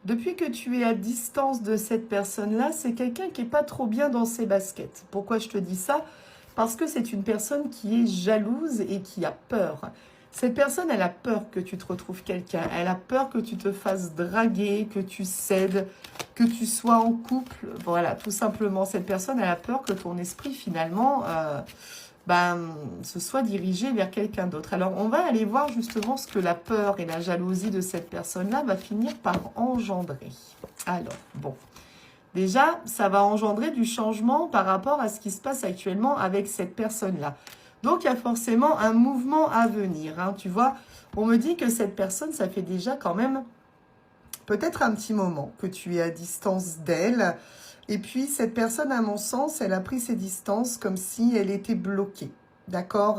Depuis que tu es à distance de cette personne-là, c'est quelqu'un qui n'est pas trop bien dans ses baskets. Pourquoi je te dis ça? Parce que c'est une personne qui est jalouse et qui a peur. Cette personne, elle a peur que tu te retrouves quelqu'un. Elle a peur que tu te fasses draguer, que tu cèdes, que tu sois en couple. Voilà, tout simplement. Cette personne, elle a peur que ton esprit, finalement, se soit dirigé vers quelqu'un d'autre. Alors, on va aller voir justement ce que la peur et la jalousie de cette personne-là va finir par engendrer. Alors, bon. Déjà, ça va engendrer du changement par rapport à ce qui se passe actuellement avec cette personne-là. Donc, il y a forcément un mouvement à venir. Hein, tu vois, on me dit que cette personne, ça fait déjà quand même peut-être un petit moment que tu es à distance d'elle. Et puis, cette personne, à mon sens, elle a pris ses distances comme si elle était bloquée. D'accord?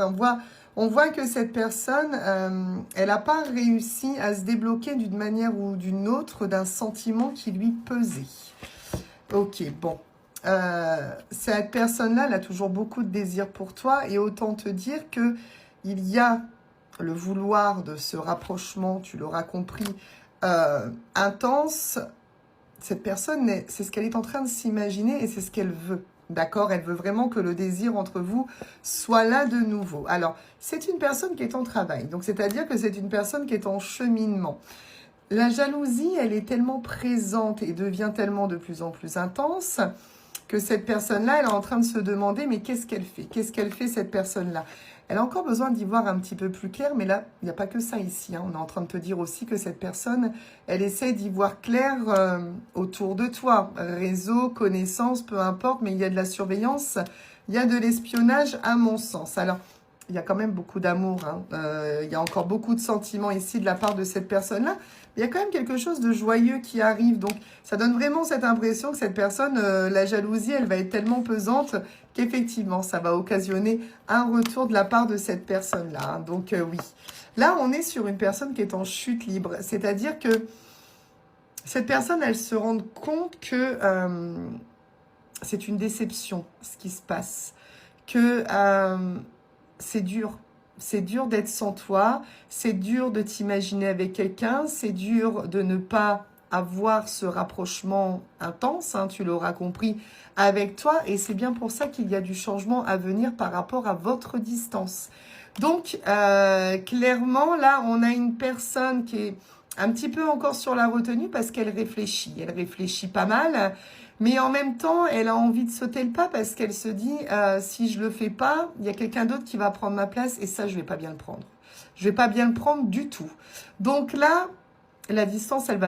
On voit que cette personne, elle n'a pas réussi à se débloquer d'une manière ou d'une autre d'un sentiment qui lui pesait. Ok, bon. Cette personne-là, elle a toujours beaucoup de désir pour toi. Et autant te dire que il y a le vouloir de ce rapprochement, tu l'auras compris, intense. Cette personne, c'est ce qu'elle est en train de s'imaginer et c'est ce qu'elle veut. D'accord? Elle veut vraiment que le désir entre vous soit là de nouveau. Alors, c'est une personne qui est en travail. Donc, c'est-à-dire que c'est une personne qui est en cheminement. La jalousie, elle est tellement présente et devient tellement de plus en plus intense que cette personne-là, elle est en train de se demander, mais qu'est-ce qu'elle fait? Qu'est-ce qu'elle fait, cette personne-là? Elle a encore besoin d'y voir un petit peu plus clair, mais là, il n'y a pas que ça ici. Hein. On est en train de te dire aussi que cette personne, elle essaie d'y voir clair autour de toi. Réseau, connaissance, peu importe, mais il y a de la surveillance, il y a de l'espionnage à mon sens. Alors, il y a quand même beaucoup d'amour. Hein. Il y a encore beaucoup de sentiments ici de la part de cette personne-là. Il y a quand même quelque chose de joyeux qui arrive. Donc, ça donne vraiment cette impression que cette personne, la jalousie, elle va être tellement pesante qu'effectivement, ça va occasionner un retour de la part de cette personne-là. Hein. Donc, oui. Là, on est sur une personne qui est en chute libre. C'est-à-dire que cette personne, elle se rend compte que c'est une déception, ce qui se passe. Que c'est dur. C'est dur d'être sans toi, c'est dur de t'imaginer avec quelqu'un, c'est dur de ne pas avoir ce rapprochement intense, hein, tu l'auras compris, avec toi. Et c'est bien pour ça qu'il y a du changement à venir par rapport à votre distance. Donc, clairement, là, on a une personne qui est un petit peu encore sur la retenue parce qu'elle réfléchit. Elle réfléchit pas mal. Mais en même temps, elle a envie de sauter le pas parce qu'elle se dit, si je le fais pas, il y a quelqu'un d'autre qui va prendre ma place et ça, je vais pas bien le prendre. Je vais pas bien le prendre du tout. Donc là, la distance, elle va